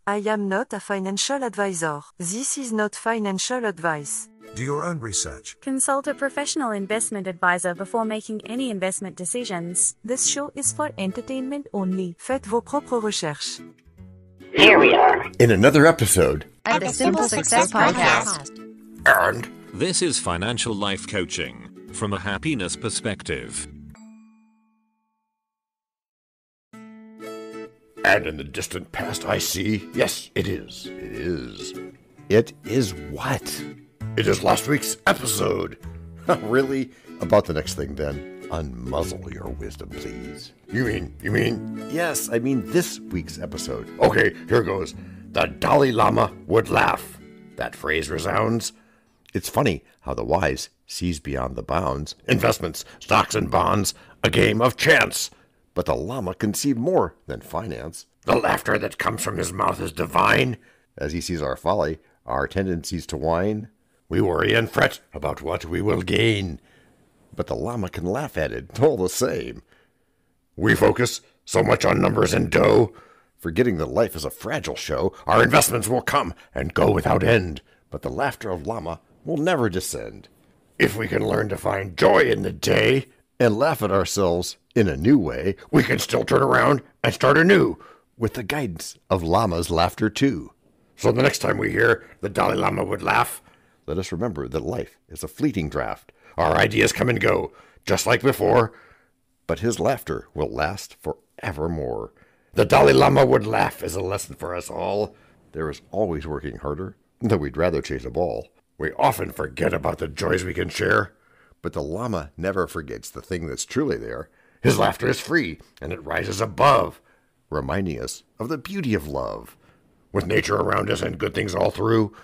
I am not a financial advisor. This is not financial advice. Do your own research. Consult a professional investment advisor before making any investment decisions. This show is for entertainment only. Faites vos propres recherches. Here we are in another episode of the Simple Success Podcast. And this is financial life coaching from a happiness perspective. And in the distant past I see, yes, it is. It is what? It is last week's episode. Really? About the next thing then. Unmuzzle your wisdom, please. You mean? Yes, I mean this week's episode. Okay, here goes. The Dalai Lama would laugh. That phrase resounds. It's funny how the wise sees beyond the bounds. Investments, stocks and bonds, a game of chance. But the Lama can see more than finance. The laughter that comes from his mouth is divine. As he sees our folly, our tendencies to whine, we worry and fret about what we will gain. But the Lama can laugh at it all the same. We focus so much on numbers and dough, forgetting that life is a fragile show. Our investments will come and go without end. But the laughter of Lama will never descend. If we can learn to find joy in the day and laugh at ourselves in a new way, we can still turn around and start anew with the guidance of Lama's laughter too. So the next time we hear the Dalai Lama would laugh, let us remember that life is a fleeting draft. Our ideas come and go, just like before, but his laughter will last forevermore. The Dalai Lama would laugh is a lesson for us all. There is always working harder, though we'd rather chase a ball. We often forget about the joys we can share, but the Lama never forgets the thing that's truly there. His laughter is free, and it rises above, reminding us of the beauty of love. With nature around us and good things all through,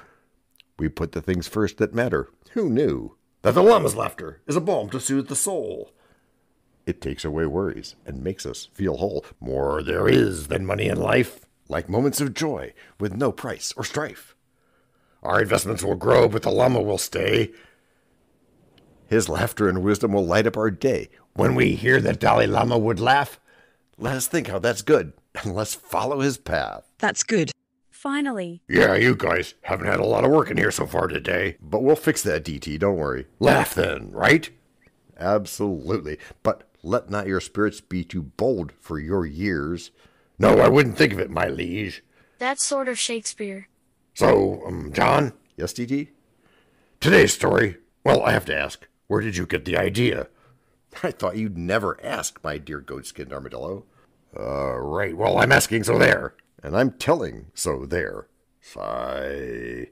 we put the things first that matter. Who knew that the Lama's laughter is a balm to soothe the soul? It takes away worries and makes us feel whole. More there is than money in life, like moments of joy with no price or strife. Our investments will grow, but the Lama will stay. His laughter and wisdom will light up our day. When we hear that Dalai Lama would laugh, let us think how that's good, and let's follow his path. That's good. Finally. Yeah, you guys haven't had a lot of work in here so far today, but we'll fix that, DT, don't worry. Laugh then, right? Absolutely, but let not your spirits be too bold for your years. No, I wouldn't think of it, my liege. That's sort of Shakespeare. So, John? Yes, DT? Today's story, well, I have to ask, where did you get the idea? I thought you'd never ask, my dear goat-skinned armadillo. Right, well, I'm asking, so there. And I'm telling, so there. Sigh.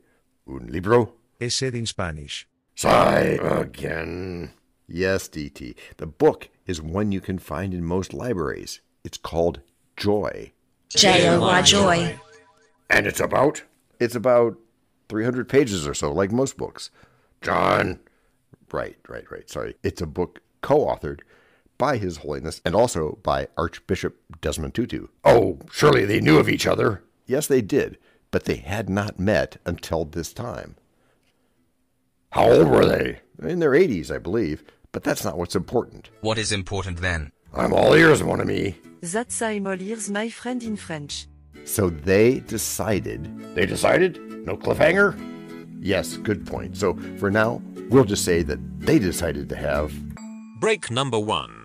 Un libro? Es said in Spanish. Sigh again. Yes, DT. The book is one you can find in most libraries. It's called Joy. J-O-Y, Joy. And it's about? It's about 300 pages or so, like most books. John. Right. Sorry. It's a book co-authored by His Holiness and also by Archbishop Desmond Tutu. Oh, surely they knew of each other. Yes, they did, but they had not met until this time. How old were they? In their 80s, I believe, but that's not what's important. What is important then? I'm all ears, mon ami. That's I'm all ears, my friend in French. So they decided... They decided? No cliffhanger? Yes, good point. So for now, we'll just say that they decided to have... Break number 1.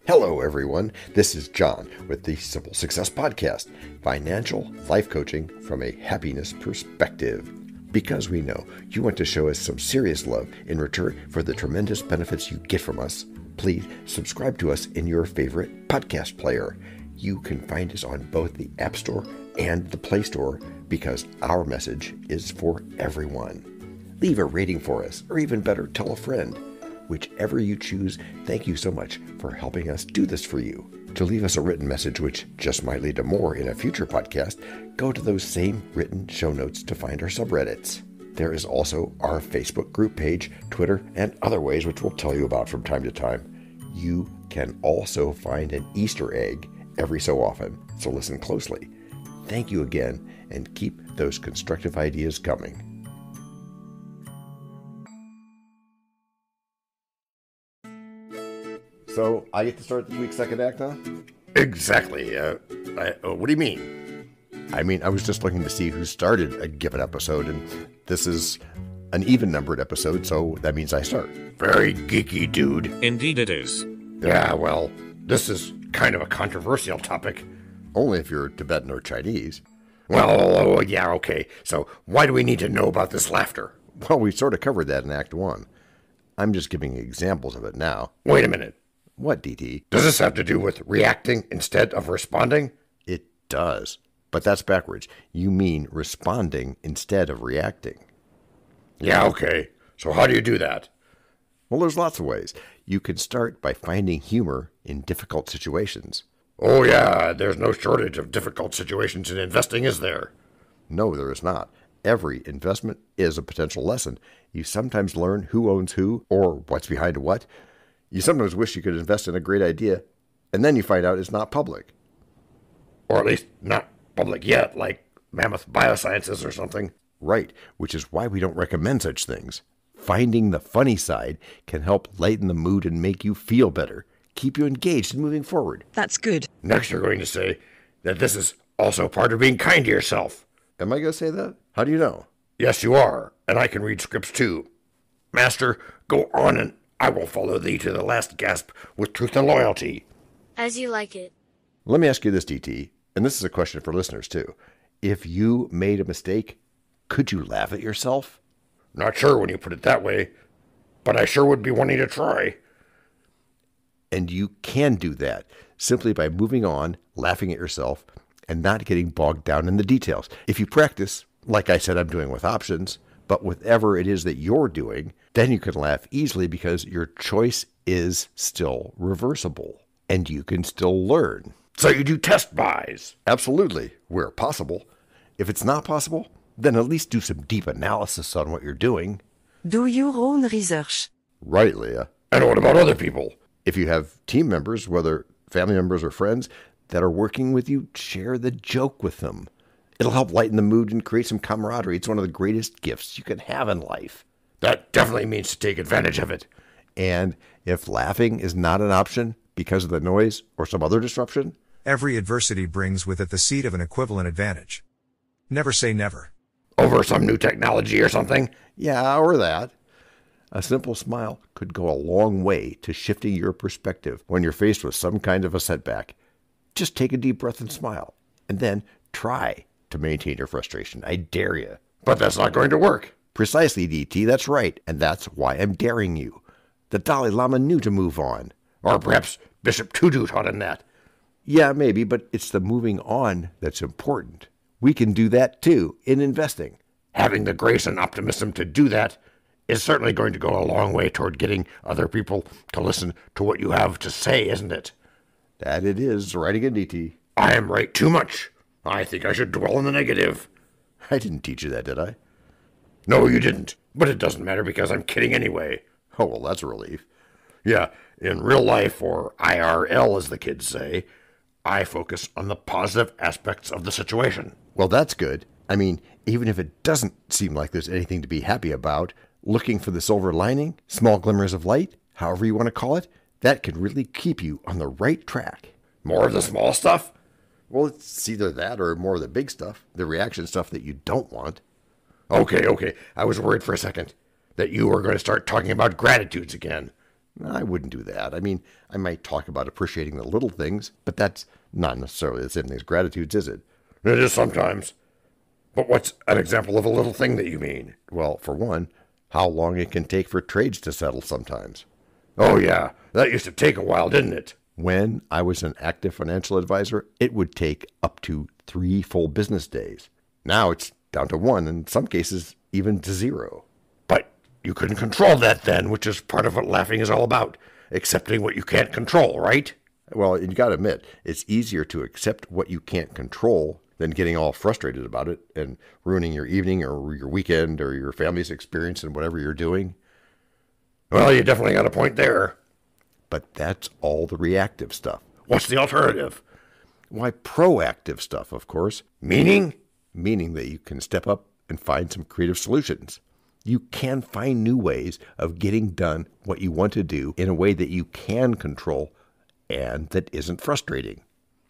Hello, everyone. This is John with the Simple Success Podcast, financial life coaching from a happiness perspective. Because we know you want to show us some serious love in return for the tremendous benefits you get from us, please subscribe to us in your favorite podcast player. You can find us on both the App Store and the Play Store because our message is for everyone. Leave a rating for us, or even better, tell a friend. Whichever you choose, thank you so much for helping us do this for you. To leave us a written message, which just might lead to more in a future podcast, go to those same written show notes to find our subreddits. There is also our Facebook group page, Twitter, and other ways which we'll tell you about from time to time. You can also find an Easter egg every so often, so listen closely. Thank you again, and keep those constructive ideas coming. So, I get to start this week's second act, huh? Exactly. What do you mean? I mean, I was just looking to see who started a given episode, and this is an even-numbered episode, so that means I start. Very geeky, dude. Indeed it is. Yeah, well, this is kind of a controversial topic. Only if you're Tibetan or Chinese. Well, yeah, okay. So why do we need to know about this laughter? Well, we sort of covered that in Act 1. I'm just giving examples of it now. Wait a minute. What, DT? Does this have to do with reacting instead of responding? It does. But that's backwards. You mean responding instead of reacting. Yeah, okay. So how do you do that? Well, there's lots of ways. You can start by finding humor in difficult situations. Oh, yeah, there's no shortage of difficult situations in investing, is there? No, there is not. Every investment is a potential lesson. You sometimes learn who owns who, or what's behind what. You sometimes wish you could invest in a great idea, and then you find out it's not public. Or at least not public yet, like Mammoth Biosciences or something. Right, which is why we don't recommend such things. Finding the funny side can help lighten the mood and make you feel better. Keep you engaged and moving forward. That's good. Next, you're going to say that this is also part of being kind to yourself. Am I going to say that? How do you know? Yes, you are, and I can read scripts too. Master, go on and I will follow thee to the last gasp with truth and loyalty. As you like it. Let me ask you this, DT, and this is a question for listeners too. If you made a mistake, could you laugh at yourself? Not sure when you put it that way, but I sure would be wanting to try. And you can do that simply by moving on, laughing at yourself, and not getting bogged down in the details. If you practice, like I said I'm doing with options, but whatever it is that you're doing, then you can laugh easily because your choice is still reversible, and you can still learn. So you do test buys? Absolutely, where possible. If it's not possible, then at least do some deep analysis on what you're doing. Do your own research. Right, Leah. And what about other people? If you have team members, whether family members or friends, that are working with you, share the joke with them. It'll help lighten the mood and create some camaraderie. It's one of the greatest gifts you can have in life. That definitely means to take advantage of it. And if laughing is not an option because of the noise or some other disruption, Every adversity brings with it the seed of an equivalent advantage. Never say never. Over some new technology or something? Yeah, or that. A simple smile could go a long way to shifting your perspective when you're faced with some kind of a setback. Just take a deep breath and smile, and then try to maintain your frustration. I dare you. But that's not going to work. Precisely, DT, that's right, and that's why I'm daring you. The Dalai Lama knew to move on. Or perhaps Bishop Tudu taught him that. Yeah, maybe, but it's the moving on that's important. We can do that, too, in investing. Having the grace and optimism to do that is certainly going to go a long way toward getting other people to listen to what you have to say, isn't it? That it is. Right again, DT. I am right too much. I think I should dwell in the negative. I didn't teach you that, did I? No, you didn't. But it doesn't matter because I'm kidding anyway. Oh, well, that's a relief. Yeah, in real life, or IRL as the kids say, I focus on the positive aspects of the situation. Well, that's good. I mean, even if it doesn't seem like there's anything to be happy about, looking for the silver lining, small glimmers of light, however you want to call it, that can really keep you on the right track. More of the small stuff? Well, it's either that or more of the big stuff, the reaction stuff that you don't want. Okay. I was worried for a second that you were going to start talking about gratitudes again. I wouldn't do that. I mean, I might talk about appreciating the little things, but that's not necessarily the same thing as gratitudes, is it? It is sometimes. But what's an example of a little thing that you mean? Well, for one, how long it can take for trades to settle sometimes. Oh, yeah. That used to take a while, didn't it? When I was an active financial advisor, it would take up to 3 full business days. Now it's down to 1, in some cases even to 0. But you couldn't control that then, which is part of what laughing is all about. Accepting what you can't control, right? Well, you gotta admit, it's easier to accept what you can't control than getting all frustrated about it and ruining your evening or your weekend or your family's experience in whatever you're doing. Well, you definitely got a point there. But that's all the reactive stuff. What's the alternative? Why, proactive stuff, of course. Meaning? Meaning that you can step up and find some creative solutions. you can find new ways of getting done what you want to do in a way that you can control and that isn't frustrating.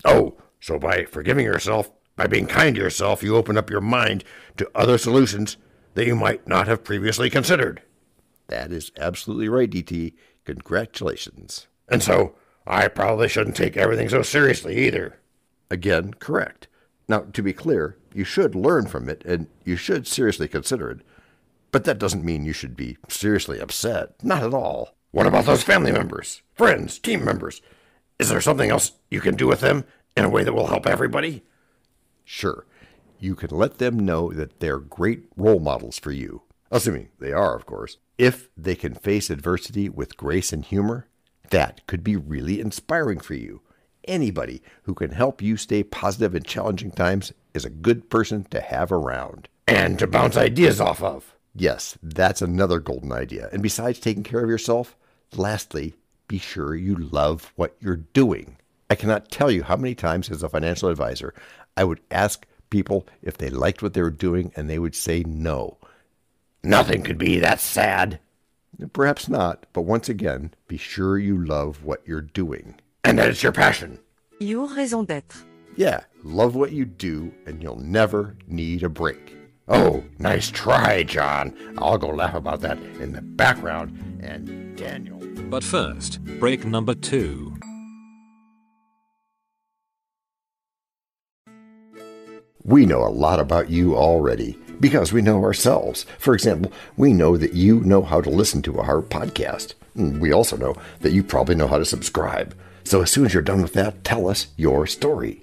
Oh, so by forgiving yourself, by being kind to yourself, you open up your mind to other solutions that you might not have previously considered. That is absolutely right, DT. Congratulations. And so, I probably shouldn't take everything so seriously either. Again, correct. Now, to be clear, you should learn from it and you should seriously consider it. But that doesn't mean you should be seriously upset. Not at all. What about those family members, friends, team members? Is there something else you can do with them in a way that will help everybody? Sure. You can let them know that they're great role models for you. Assuming they are, of course. If they can face adversity with grace and humor, that could be really inspiring for you. Anybody who can help you stay positive in challenging times is a good person to have around. And to bounce ideas off of. Yes, that's another golden idea. And besides taking care of yourself, lastly, be sure you love what you're doing. I cannot tell you how many times as a financial advisor, I would ask people if they liked what they were doing and they would say no. Nothing could be that sad. Perhaps not, but once again, be sure you love what you're doing. And that it's your passion. Your raison d'être. Yeah, love what you do and you'll never need a break. Oh, nice try, John. I'll go laugh about that in the background. And Daniel. But first, break number 2. We know a lot about you already because we know ourselves. For example, we know that you know how to listen to our podcast. We also know that you probably know how to subscribe. So as soon as you're done with that, tell us your story.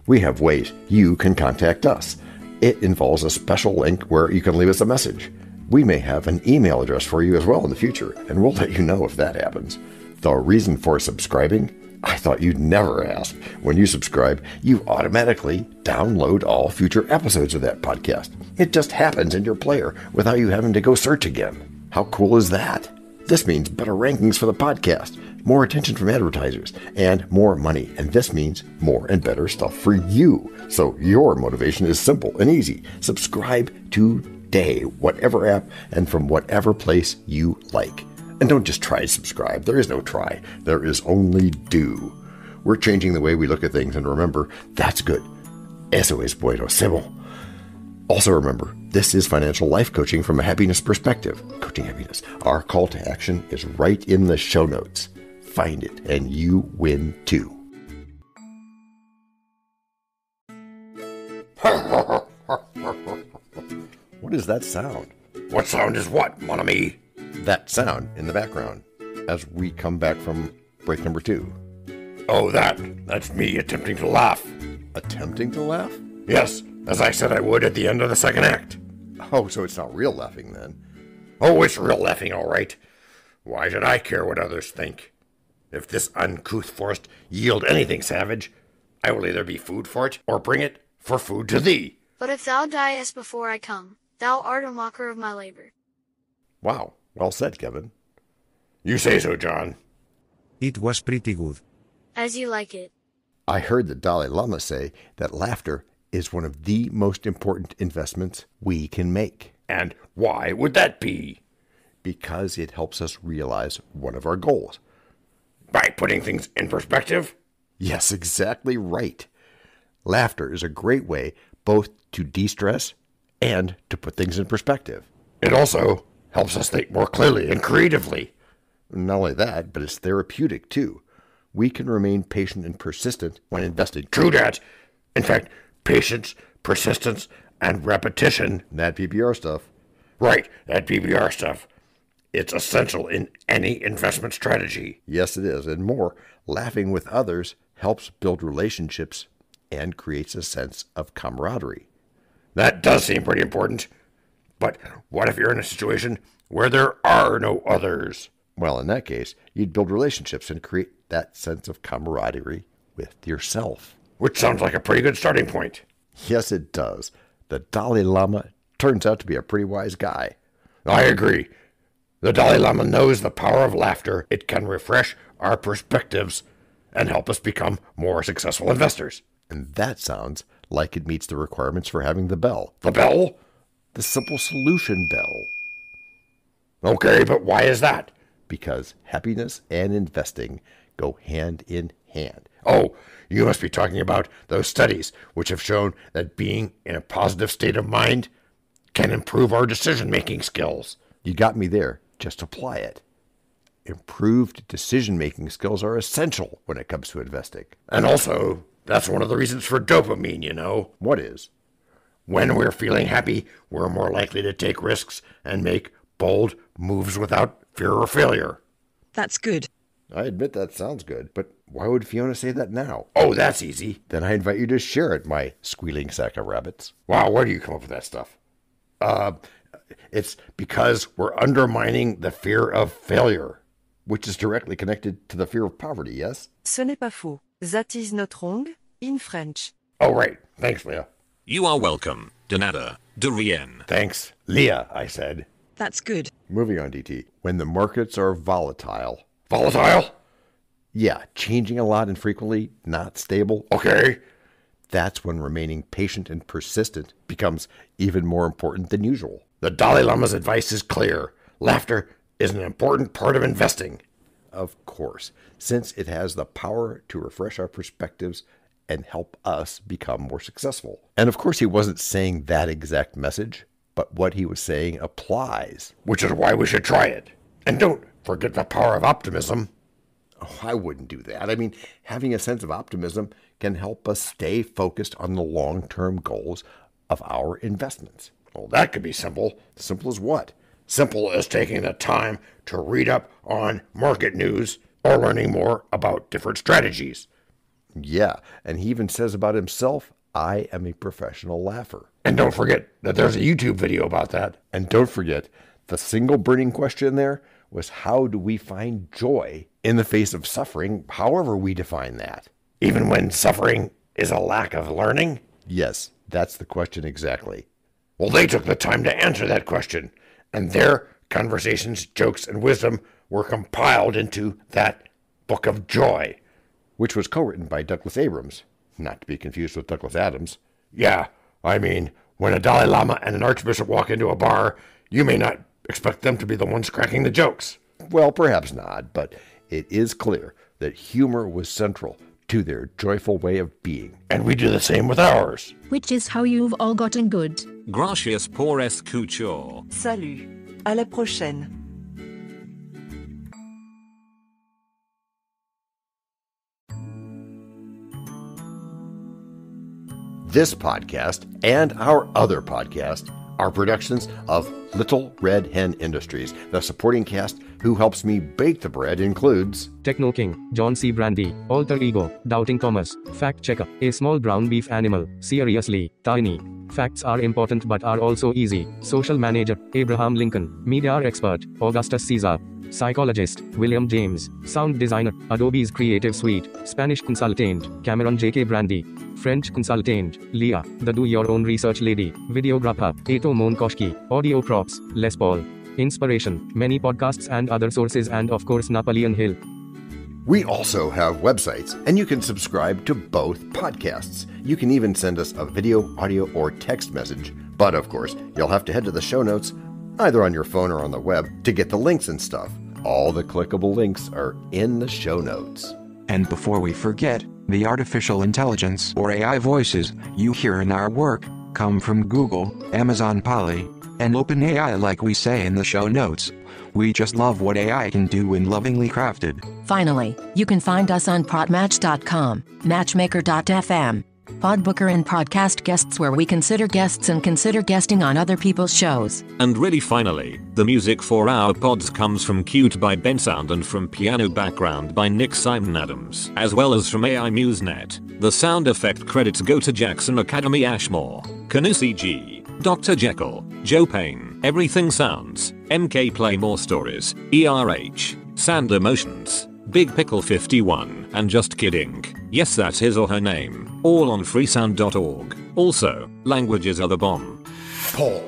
We have ways you can contact us. It involves a special link where you can leave us a message. We may have an email address for you as well in the future, and we'll let you know if that happens. The reason for subscribing? I thought you'd never ask. When you subscribe, you automatically download all future episodes of that podcast. It just happens in your player without you having to go search again. How cool is that? This means better rankings for the podcast, more attention from advertisers, and more money. And this means more and better stuff for you. So your motivation is simple and easy. Subscribe today, whatever app and from whatever place you like. And don't just try to subscribe. There is no try. There is only do. We're changing the way we look at things, and remember, that's good. Eso es bueno, sebo. Also remember, this is financial life coaching from a happiness perspective. Coaching happiness. Our call to action is right in the show notes. Find it, and you win too. What is that sound? What sound is what, mon ami? That sound in the background as we come back from break number 2. Oh, that's me attempting to laugh. Attempting to laugh? Yes, as I said I would at the end of the second act. Oh, so it's not real laughing then. Oh, it's real laughing, all right. Why should I care what others think? If this uncouth forest yield anything savage, I will either be food for it or bring it for food to thee. But if thou diest before I come, thou art a mocker of my labor. Wow, well said, Kevin. You say so, John. It was pretty good. As you like it. I heard the Dalai Lama say that laughter is one of the most important investments we can make. And why would that be? Because it helps us realize one of our goals. By putting things in perspective? Yes, exactly right. Laughter is a great way both to de-stress and to put things in perspective. It also helps us think more clearly and creatively. Not only that, but it's therapeutic too. We can remain patient and persistent when investing. True that. In fact, patience, persistence, and repetition. That PPR stuff. Right, that PPR stuff. It's essential in any investment strategy. Yes, it is. And more, laughing with others helps build relationships and creates a sense of camaraderie. That does seem pretty important. But what if you're in a situation where there are no others? Well, in that case, you'd build relationships and create that sense of camaraderie with yourself. Which sounds like a pretty good starting point. Yes, it does. The Dalai Lama turns out to be a pretty wise guy. I agree. The Dalai Lama knows the power of laughter. It can refresh our perspectives and help us become more successful investors. And that sounds like it meets the requirements for having the bell. The bell? The simple solution bell. Okay, but why is that? Because happiness and investing go hand in hand. Oh, you must be talking about those studies which have shown that being in a positive state of mind can improve our decision-making skills. You got me there. Just apply it. Improved decision-making skills are essential when it comes to investing. And also, that's one of the reasons for dopamine, you know. What is? When we're feeling happy, we're more likely to take risks and make bold moves without fear or failure. That's good. I admit that sounds good, but why would Fiona say that now? Oh, that's easy. Then I invite you to share it, my squealing sack of rabbits. Wow, where do you come up with that stuff? It's because we're undermining the fear of failure, which is directly connected to the fear of poverty, yes? Ce n'est pas faux. That is not wrong, in French. Oh, right. Thanks, Leah. You are welcome, de nada, de rien. Thanks, Leah, I said. That's good. Moving on, DT. When the markets are volatile. Volatile? Yeah, changing a lot and frequently, not stable. Okay. That's when remaining patient and persistent becomes even more important than usual. The Dalai Lama's advice is clear. Laughter is an important part of investing. Of course, since it has the power to refresh our perspectives and help us become more successful. And of course, he wasn't saying that exact message, but what he was saying applies. Which is why we should try it. And don't forget the power of optimism. Oh, I wouldn't do that. I mean, having a sense of optimism can help us stay focused on the long-term goals of our investments. Well, that could be simple. Simple as what? Simple as taking the time to read up on market news or learning more about different strategies. Yeah, and he even says about himself, I am a professional laugher. And don't forget that there's a YouTube video about that. And don't forget, the single burning question there was, how do we find joy in the face of suffering, however we define that? Even when suffering is a lack of learning? Yes, that's the question exactly. Well, they took the time to answer that question, and their conversations, jokes, and wisdom were compiled into that Book of Joy, which was co-written by Douglas Abrams, not to be confused with Douglas Adams. Yeah, I mean, when a Dalai Lama and an archbishop walk into a bar, you may not expect them to be the ones cracking the jokes. Well, perhaps not, but it is clear that humor was central to their joyful way of being. And we do the same with ours. Which is how you've all gotten good. Gracias por escuchar. Salut. À la prochaine. This podcast and our other podcast are productions of Little Red Hen Industries. The supporting cast who helps me bake the bread includes Techno King, John C. Brandy, Alter Ego, Doubting Thomas, Fact Checker, A Small Brown Beef Animal, Seriously, Tiny. Facts are important but are also easy. Social Manager, Abraham Lincoln, Media Expert, Augustus Caesar. Psychologist, William James. Sound Designer, Adobe's Creative Suite. Spanish Consultant, Cameron J.K. Brandy. French Consultant, Leah, the Do-Your-Own Research Lady. Videographer, Etomon Koshki. Audio Props, Les Paul. Inspiration, many podcasts and other sources, and of course Napoleon Hill. We also have websites, and you can subscribe to both podcasts. You can even send us a video, audio, or text message. But of course, you'll have to head to the show notes, either on your phone or on the web, to get the links and stuff. All the clickable links are in the show notes. And before we forget, the artificial intelligence or AI voices you hear in our work come from Google, Amazon Polly, and OpenAI, like we say in the show notes. We just love what AI can do when lovingly crafted. Finally, you can find us on Podmatch.com, Matchmaker.fm, Podbooker, and Podcast Guests, where we consider guests and consider guesting on other people's shows. And really finally, the music for our pods comes from Cute by Ben Sound and from Piano Background by Nick Simon Adams, as well as from AI MuseNet. The sound effect credits go to Jackson Academy Ashmore, Canusi G, Dr. Jekyll, Joe Payne, Everything Sounds, MK Play More Stories, ERH, Sand Emotions, Big Pickle 51, and Just Kidding. Yes, that's his or her name. All on freesound.org. Also, languages are the bomb. Paul.